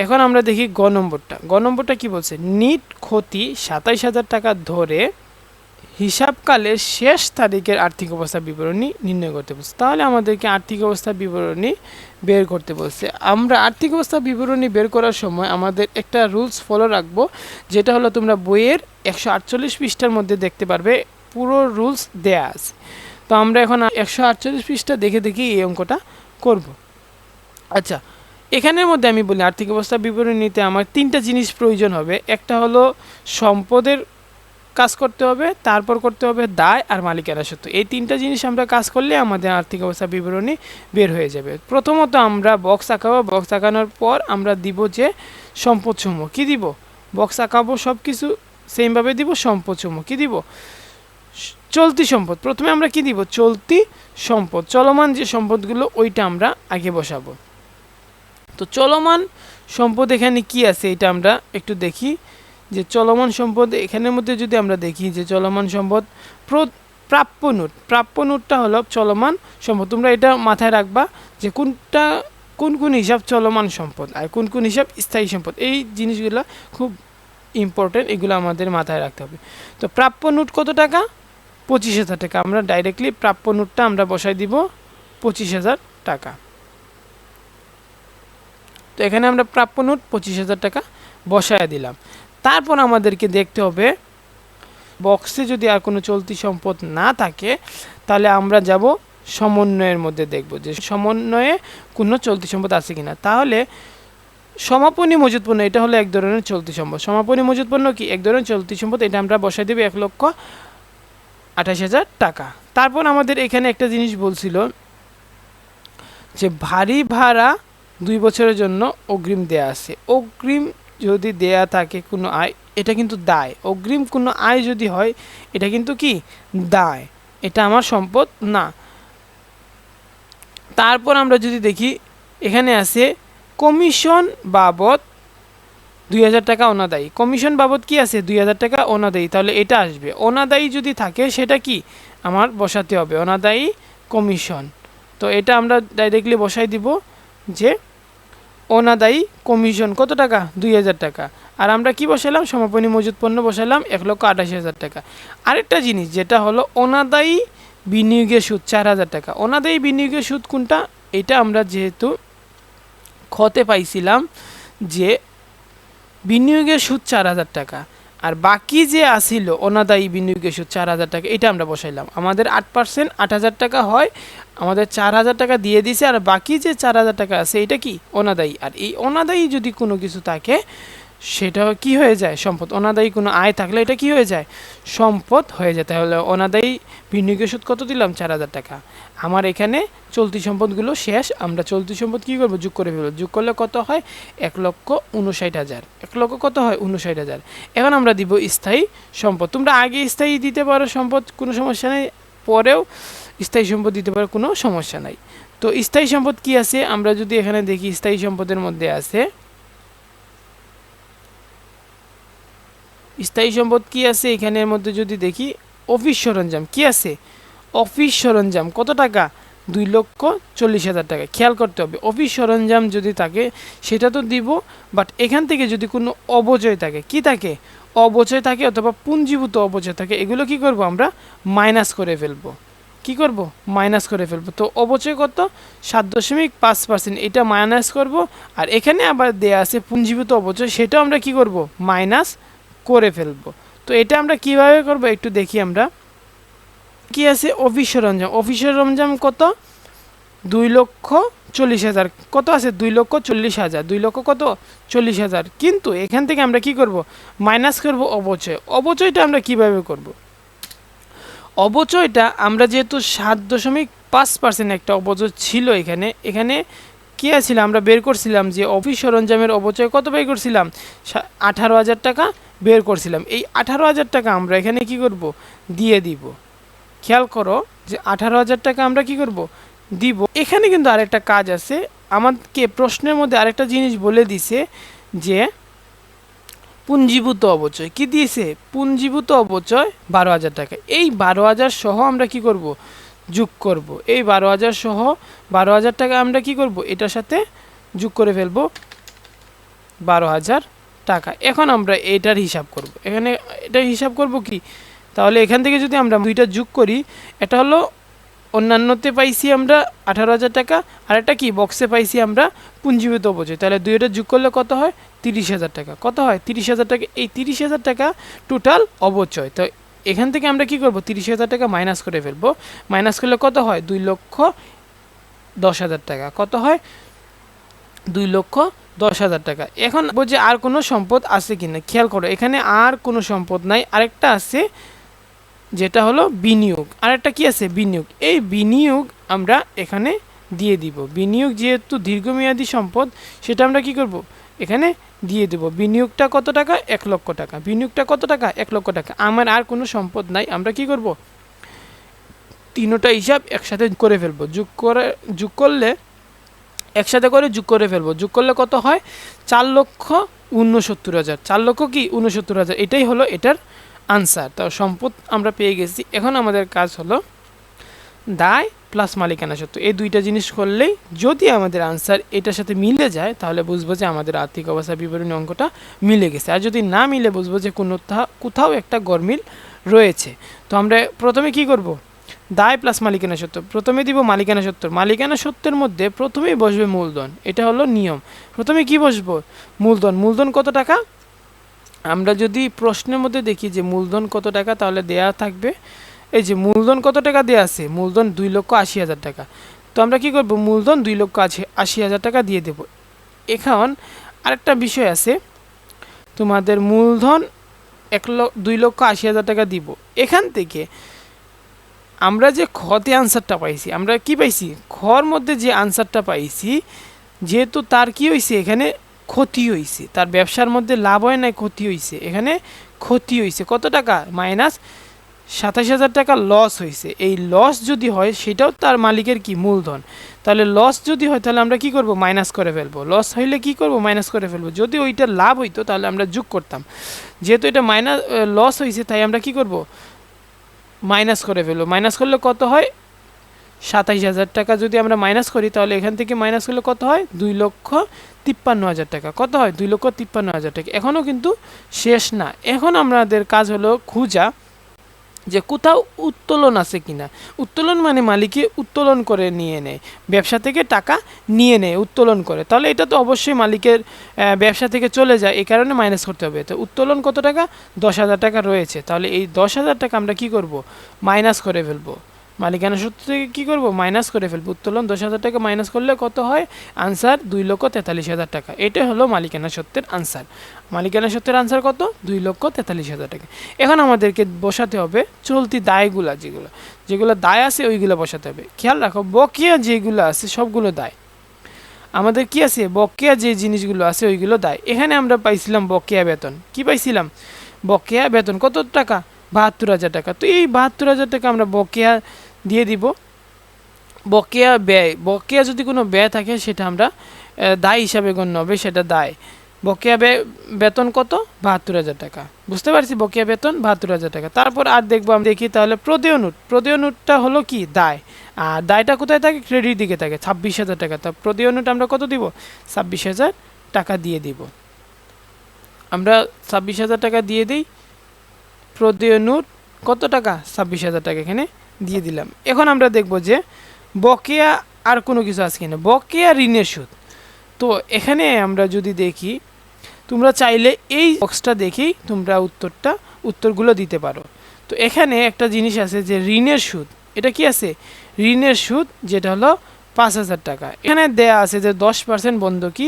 এখন আমরা দেখি গ নম্বরটা। গ নম্বরটা কি বলছে, নিট ক্ষতি ২৭,০০০ টাকা ধরে হিসাবকালের শেষ তারিখের আর্থিক অবস্থা বিবরণী নির্ণয় করতে বলছে। তাহলে আমাদেরকে আর্থিক অবস্থা বিবরণী বের করতে বলছে। আমরা আর্থিক অবস্থা বিবরণী বের করার সময় আমাদের একটা রুলস ফলো রাখবো, যেটা হলো তোমরা বইয়ের ১৪৮ পৃষ্ঠার মধ্যে দেখতে পারবে, পুরো রুলস দেয়া আছে। তো আমরা এখন ১৪৮ পৃষ্ঠা দেখে দেখে এই অঙ্কটা করব। আচ্ছা, এখানের মধ্যে আমি বলি আর্থিক অবস্থা বিবরণীতে আমার 3টা জিনিস প্রয়োজন হবে। একটা হলো সম্পদের কাজ করতে হবে, তারপর করতে হবে দায় আর মালিকানা সত্ত্ব। এই 3টা জিনিস আমরা কাজ করলে আমাদের আর্থিক অবস্থা বিবরণী বের হয়ে যাবে। প্রথমত আমরা বক্স আঁকাবো, বক্স আঁকানোর পর আমরা দিব যে সম্পদসমূহ। কি দিব? বক্স আঁকাবো, সব কিছু সেমভাবে দিব। সম্পদসমূহ কি দিব? চলতি সম্পদ। প্রথমে আমরা কি দিব? চলতি সম্পদ, চলমান যে সম্পদগুলো ওইটা আমরা আগে বসাবো। তো চলমান সম্পদ এখানে কি আছে এটা আমরা একটু দেখি, যে চলমান সম্পদ এখানের মধ্যে যদি আমরা দেখি যে চলমান সম্পদ প্রাপ্য নোট, প্রাপ্য নোটটা হলো চলমান সম্পদ। তোমরা এটা মাথায় রাখবা যে কোনটা কোন কোন হিসাব চলমান সম্পদ আর কোন কোন হিসাব স্থায়ী সম্পদ। এই জিনিসগুলো খুব ইম্পর্টেন্ট, এগুলো আমাদের মাথায় রাখতে হবে। তো প্রাপ্য নোট কত টাকা? ২৫,০০০ টাকা। আমরা ডাইরেক্টলি প্রাপ্য নোটটা আমরা বসাই দিব ২৫,০০০ টাকা। তো এখানে আমরা প্রাপ্য নোট ২৫,০০০ টাকা বসায় দিলাম। তারপর আমাদেরকে দেখতে হবে বক্সে যদি আর কোনো চলতি সম্পদ না থাকে তাহলে আমরা যাব সমন্বয়ের মধ্যে, দেখব যে সমন্বয়ে কোনো চলতি সম্পদ আছে কিনা। তাহলে সমাপনী মজুত পণ্য, এটা হলো এক ধরনের চলতি সম্পদ। সমাপনী মজুত পণ্য কি? এক ধরনের চলতি সম্পদ। এটা আমরা বসাই দেব ১,২৮,০০০ টাকা। তারপর আমাদের এখানে একটা জিনিস বলছিল যে ভারী ভাড়া 2 বছরের জন্য অগ্রিম দেয়া আছে। অগ্রিম যদি দেয়া থাকে কোনো আয়, এটা কিন্তু দায়। অগ্রিম কোনো আয় যদি হয় এটা কিন্তু কি? দায়, এটা আমার সম্পদ না। তারপর আমরা যদি দেখি এখানে আছে কমিশন বাবদ ২,০০০ টাকা অনাদায়ী। কমিশন বাবদ কি আছে? ২,০০০ টাকা অনাদায়ী। তাহলে এটা আসবে। অনাদায়ী যদি থাকে সেটা কি আমার বসাতে হবে? অনাদায়ী কমিশন। তো এটা আমরা ডাইরেক্টলি বসাই দিব যে অনাদায়ী কমিশন কত টাকা? ২,০০০ টাকা। আর আমরা কি বসালাম? সমাপনী মজুত পণ্য বসালাম ১,৮৮,০০০ টাকা। আরেকটা জিনিস যেটা হলো অনাদায়ী বিনিয়োগের সুদ ৪,০০০ টাকা। অনাদায়ী বিনিয়োগের সুদ কোনটা? এটা আমরা যেহেতু খতে পাইছিলাম যে বিনিয়োগের সুদ ৪,০০০ টাকা, আর বাকি যে আসিল অনাদায়ী বিনিয়োগের সুদ ৪,০০০ টাকা, এটা আমরা বসাইলাম। আমাদের 8% ৮,০০০ টাকা হয়, আমাদের ৪,০০০ টাকা দিয়ে দিছে, আর বাকি যে ৪,০০০ টাকা আছে এটা কি? অনাদায়ী। আর এই অনাদায়ী যদি কোনো কিছু থাকে সেটা কি হয়ে যায়? সম্পদ। অনাদায়ী কোনো আয় থাকলে এটা কি হয়ে যায়? সম্পদ হয়ে যায়। তাহলে অনাদায়ী বিনিয়োগের সুদ কত দিলাম? ৪,০০০ টাকা। আমার এখানে চলতি সম্পদগুলো শেষ। আমরা চলতি সম্পদ কী করবো? যোগ করে ফেলবো। যোগ করলে কত হয়? ১,৫৯,০০০। ১,০০,০০০ কত হয়? ৫৯,০০০। এখন আমরা দিব স্থায়ী সম্পদ। তোমরা আগে স্থায়ী দিতে পারো সম্পদ, কোনো সমস্যা নেই, পরেও স্থায়ী সম্পদ দিতে পারো, কোনো সমস্যা নাই। তো স্থায়ী সম্পদ কি আছে? আমরা যদি এখানে দেখি স্থায়ী সম্পদের মধ্যে আছে, স্থায়ী সম্পদ কি আছে এখানের মধ্যে যদি দেখি, অফিস সরঞ্জাম কি আছে? অফিস সরঞ্জাম কত টাকা? 2,40,০০০ টাকা। খেয়াল করতে হবে অফিস সরঞ্জাম যদি থাকে সেটা তো দিব, বাট এখান থেকে যদি কোনো অবচয় থাকে, কি থাকে? অবচয় থাকে অথবা পুঞ্জীভূত অবচয় থাকে, এগুলো কি করব? আমরা মাইনাস করে ফেলবো। কি করব? মাইনাস করে ফেলবো। তো অবচয় কত? 7.5%, এটা মাইনাস করব। আর এখানে আবার দেয়া আছে পুঞ্জীভূত অবচয়, সেটাও আমরা কি করব? মাইনাস করে ফেলবো। তো এটা আমরা কিভাবে করব একটু দেখি। আমরা কি আছে? অফিস সরঞ্জাম। অফিস সরঞ্জাম কত? 2,40,০০০। কত আছে? 2,40,০০০। 2,00,000 কত? 40,০০০। কিন্তু এখান থেকে আমরা কি করব? মাইনাস করব অবচয়। অবচয়টা আমরা কিভাবে করব? অবচয়টা আমরা যেহেতু 7.5% একটা অবচয় ছিল এখানে, এখানে কি আছিল? আমরা বের করছিলাম যে অফিস সরঞ্জামের অবচয় কত বের করছিলাম? 18,০০০ টাকা বের করছিলাম। এই 18,০০০ টাকা আমরা এখানে কি করব? দিয়ে দিব। খেয়াল করো যে 18,০০০ টাকা আমরা কি করব? দিব। এখানে কিন্তু আরেকটা কাজ আছে, আমাদেরকে প্রশ্নের মধ্যে আরেকটা জিনিস বলে দিছে যে পুঞ্জীভূত অবচয় কি দিয়েছে? পুঞ্জীভূত অবচয় 12,০০০ টাকা। এই 12,০০০ সহ আমরা কি করব? যোগ করব। এই 12,০০০ সহ 12,০০০ টাকা আমরা কি করব? এটার সাথে যোগ করে ফেলবো। 12,000 টাকা। এখন আমরা এটার হিসাব করব, এখানে এটার হিসাব করব কি, তাহলে এখান থেকে যদি আমরা দুইটা যোগ করি, এটা হলো অন্যান্যতে পাইছি আমরা 18,000 টাকা, আর এটা কি বক্সে পাইছি আমরা পুঞ্জীভূত অপচয়, তাহলে দুইটা যোগ করলে কত হয় 30,000 টাকা। কত হয় 30,000 টাকা। এই 30,000 টাকা টোটাল অপচয়। তো এখান থেকে আমরা কি করব 30,000 টাকা মাইনাস করে ফেলবো। মাইনাস করলে কত হয় 2,10,000 টাকা। কত হয় 2,10,000 টাকা। এখন যে আর কোনো সম্পদ আছে কিনা খেয়াল করো, এখানে আর কোনো সম্পদ নাই, আরেকটা আছে যেটা হলো বিনিয়োগ। আরেকটা কি আছে বিনিয়োগ। এই বিনিয়োগ আমরা এখানে দিয়ে দিব। বিনিয়োগ যেহেতু দীর্ঘমেয়াদী সম্পদ, সেটা আমরা কি করব এখানে দিয়ে দেব। বিনিয়োগটা কত টাকা 1,00,000 টাকা। বিনিয়োগটা কত টাকা 1,00,000 টাকা। আমার আর কোনো সম্পদ নাই, আমরা কি করব তিনোটা হিসাব একসাথে করে ফেলবো। যোগ করলে একসাথে করে যোগ করে ফেলবো। যোগ করলে কত হয় 4,69,000। 4,00,000 কি 69,000। এটাই হলো এটার আনসার। তো সম্পদ আমরা পেয়ে গেছি। এখন আমাদের কাজ হলো দায় প্লাস মালিকানা সত্ত্ব, এই দুইটা জিনিস করলেই যদি আমাদের আনসার এটার সাথে মিলে যায়, তাহলে বুঝবো যে আমাদের আর্থিক অবস্থা বিবরণী অঙ্কটা মিলে গেছে। আর যদি না মিলে বুঝবো যে কোথাও একটা গরমিল রয়েছে। তো আমরা প্রথমে কি করব দায় প্লাস মালিকানা সত্ত্ব। প্রথমে দিব মালিকানা সত্ত্ব। মালিকানা সত্ত্বের মধ্যে প্রথমেই বসবে মূলধন, এটা হলো নিয়ম। প্রথমে কি বসবো মূলধন। মূলধন কত টাকা, আমরা যদি প্রশ্নের মধ্যে দেখি যে মূলধন কত টাকা, তাহলে দেয়া থাকবে এই যে মূলধন কত টাকা দেয়া আছে, মূলধন 2,80,000 টাকা। তো আমরা কি করব মূলধন 2,80,000 টাকা দিয়ে দেব। এখন আরেকটা বিষয় আছে, তোমাদের মূলধন 2,80,000 টাকা দিব। এখান থেকে আমরা যে খতে আনসারটা পাইছি, আমরা কি পাইছি খর মধ্যে যে আনসারটা পাইছি, যেহেতু তার কি হয়েছে এখানে ক্ষতি হয়েছে, তার ব্যবসার মধ্যে লাভ হয় নাই, ক্ষতি হয়েছে। এখানে ক্ষতি হয়েছে কত টাকা -27,000 টাকা লস হয়েছে। এই লস যদি হয় সেটাও তার মালিকের কি মূলধন। তাহলে লস যদি হয় তাহলে আমরা কি করব মাইনাস করে ফেলবো। লস হইলে কি করব মাইনাস করে ফেলবো। যদি ওইটা লাভ হইতো তাহলে আমরা যোগ করতাম। যেহেতু এটা লস হয়েছে, তাই আমরা কি করব মাইনাস করে ফেলবো। মাইনাস করলে কত হয় 27,000 টাকা। যদি আমরা মাইনাস করি তাহলে এখান থেকে মাইনাস করলে কত হয় 2,53,000 টাকা। কত হয় 2,53,000 টাকা। এখনও কিন্তু শেষ না। এখন আমাদের কাজ হলো খুঁজা যে কোথাও উত্তোলন আছে কিনা। উত্তোলন মানে মালিকে উত্তোলন করে নিয়ে নেয়, ব্যবসা থেকে টাকা নিয়ে নেয় উত্তোলন করে, তাহলে এটা তো অবশ্যই মালিকের ব্যবসা থেকে চলে যায়, এই কারণে মাইনাস করতে হবে। তো উত্তোলন কত টাকা 10,000 টাকা রয়েছে, তাহলে এই 10,000 টাকা আমরা কি করব মাইনাস করে ফেলবো। মালিকানা সূত্র থেকে কী করবো মাইনাস করে ফেলবো। উত্তোলন 10,000 টাকা মাইনাস করলে কত হয় আনসার 2,43,000 টাকা। এটা হলো মালিকানা সত্ত্বের আনসার। মালিকানা সত্ত্বের আনসার কত 2,43,000 টাকা। এখন আমাদেরকে বসাতে হবে চলতি দায়গুলা, যেগুলো দায় আছে ওইগুলো বসাতে হবে। খেয়াল রাখো বকেয়া যেগুলো আছে সবগুলো দায়। আমাদের কি আছে বকেয়া যে জিনিসগুলো আছে ওইগুলো দায়। এখানে আমরা পাইছিলাম বকেয়া বেতন। কি পাইছিলাম বকেয়া বেতন কত টাকা 72,000 টাকা। তো এই 72,000 টাকা আমরা বকেয়া দিয়ে দিব। বকেয়া ব্যয়, বকেয়া যদি কোনো ব্যয় থাকে সেটা আমরা দায় হিসাবে গণ্য হবে, সেটা দায়। বকেয়া বেতন কত 72,000 টাকা। বুঝতে পারছি বকেয়া বেতন 72,000 টাকা। তারপর আর দেখবো আমরা দেখি তাহলে প্রদেয় নোট। প্রদেয় নোটটা হলো কি দায়, আর দায়টা কোথায় থাকে ক্রেডিট দিকে থাকে 26,000 টাকা। তা প্রদেয় নোট আমরা কত দিব 26,000 টাকা দিয়ে দিব। আমরা 26,000 টাকা দিয়ে দিই। প্রদেয় নোট কত টাকা 26,000 টাকা এখানে দিয়ে দিলাম। এখন আমরা দেখব যে বকেয়া আর কোনো কিছু আছে কিনা। বকেয়া ঋণের সুদ। তো এখানে আমরা যদি দেখি, তোমরা চাইলে এই বক্সটা দেখেই তোমরা উত্তরগুলো দিতে পারো। তো এখানে একটা জিনিস আছে যে ঋণের সুদ। এটা কি আছে ঋণের সুদ, যেটা হলো 5,000 টাকা। এখানে দেয়া আছে যে 10% বন্ধকি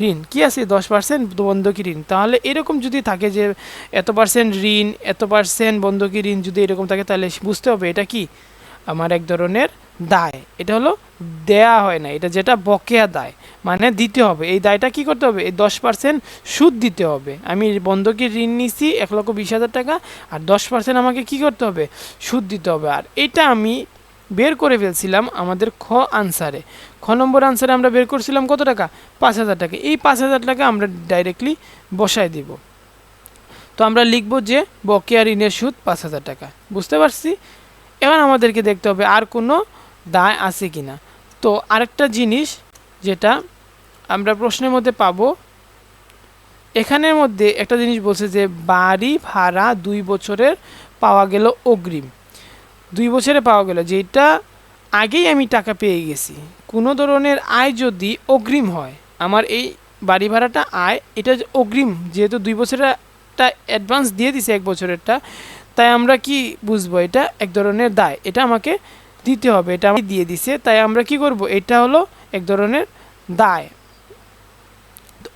ঋণ। কি আছে 10% বন্ধকি ঋণ। তাহলে এরকম যদি থাকে যে এত% ঋণ, এত% বন্ধকি ঋণ যদি এরকম থাকে, তাহলে বুঝতে হবে এটা কি আমার এক ধরনের দায়। এটা হলো দেয়া হয় না, এটা যেটা বকেয়া দায়, মানে দিতে হবে। এই দায়টা কি করতে হবে এই 10% সুদ দিতে হবে। আমি বন্ধকি ঋণ নিছি 1,20,000 টাকা, আর 10% আমাকে কি করতে হবে সুদ দিতে হবে। আর এটা আমি বের করে ফেলছিলাম আমাদের খ আনসারে। খ নম্বর আনসারে আমরা বের করছিলাম কত টাকা 5,000 টাকা। এই 5,000 টাকা আমরা ডাইরেক্টলি বসায় দিব। তো আমরা লিখব যে বকেয়া ঋণের সুদ 5,000 টাকা। বুঝতে পারছি। এবার আমাদেরকে দেখতে হবে আর কোনো দায় আছে কিনা। তো আরেকটা জিনিস যেটা আমরা প্রশ্নের মধ্যে পাবো এখানের মধ্যে একটা জিনিস বলছে যে বাড়ি ভাড়া 2 বছরের পাওয়া গেল অগ্রিম, 2 বছরে পাওয়া গেল, যেটা আগেই আমি টাকা পেয়ে গেছি। কোনো ধরনের আয় যদি অগ্রিম হয়, আমার এই বাড়ি ভাড়াটা আয়, এটা অগ্রিম, যেহেতু 2 বছরেরটা অ্যাডভান্স দিয়ে দিছে 1 বছরেরটা, তাই আমরা কি বুঝবো এটা এক ধরনের দায়, এটা আমাকে দিতে হবে, এটা আমাকে দিয়ে দিছে, তাই আমরা কি করব, এটা হলো এক ধরনের দায়।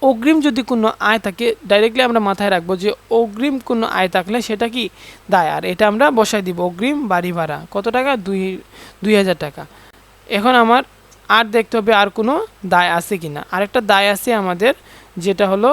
অগ্রিম যদি কোনো আয় থাকে, ডাইরেক্টলি আমরা মাথায় রাখবো যে অগ্রিম কোনো আয় থাকলে সেটা কি দায়, আর এটা আমরা বসাই দিব অগ্রিম বাড়ি ভাড়া কত টাকা, 2000 টাকা। এখন আমার আর দেখতে হবে আর কোনো দায় আছে কিনা। আরেকটা দায় আছে আমাদের, যেটা হলো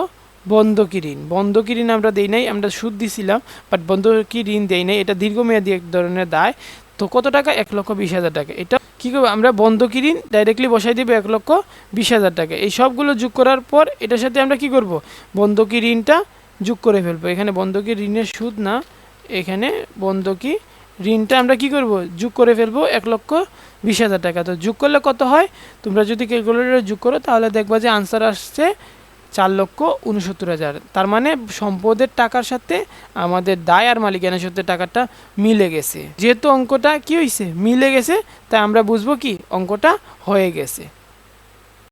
বন্ধকি ঋণ। বন্ধকি ঋণ আমরা দেই নাই, আমরা সুদ দিছিলাম, বাট বন্ধকি ঋণ দেই নাই, এটা দীর্ঘমেয়াদী এক ধরনের দায়। তো কত টাকা, 1,20,000 টাকা। এটা কী করবো, আমরা বন্ধকি ঋণ ডাইরেক্টলি বসাই দেবো 1,20,000 টাকা। এই সবগুলো যোগ করার পর এটার সাথে আমরা কি করব, বন্ধকি ঋণটা যোগ করে ফেলবো। এখানে বন্ধকি ঋণের সুদ না, এখানে বন্ধকি ঋণটা আমরা কি করব, যোগ করে ফেলবো 1,20,000 টাকা। তো যোগ করলে কত হয়, তোমরা যদি ক্যালকুলেটরে যোগ করো তাহলে দেখবা যে আনসার আসছে 4,69,000। তার মানে সম্পদের টাকার সাথে আমাদের দায় আর মালিকানা সত্ত্বের টাকাটা মিলে গেছে। যেহেতু অঙ্কটা কি হয়েছে, মিলে গেছে, তাই আমরা বুঝবো কি অঙ্কটা হয়ে গেছে।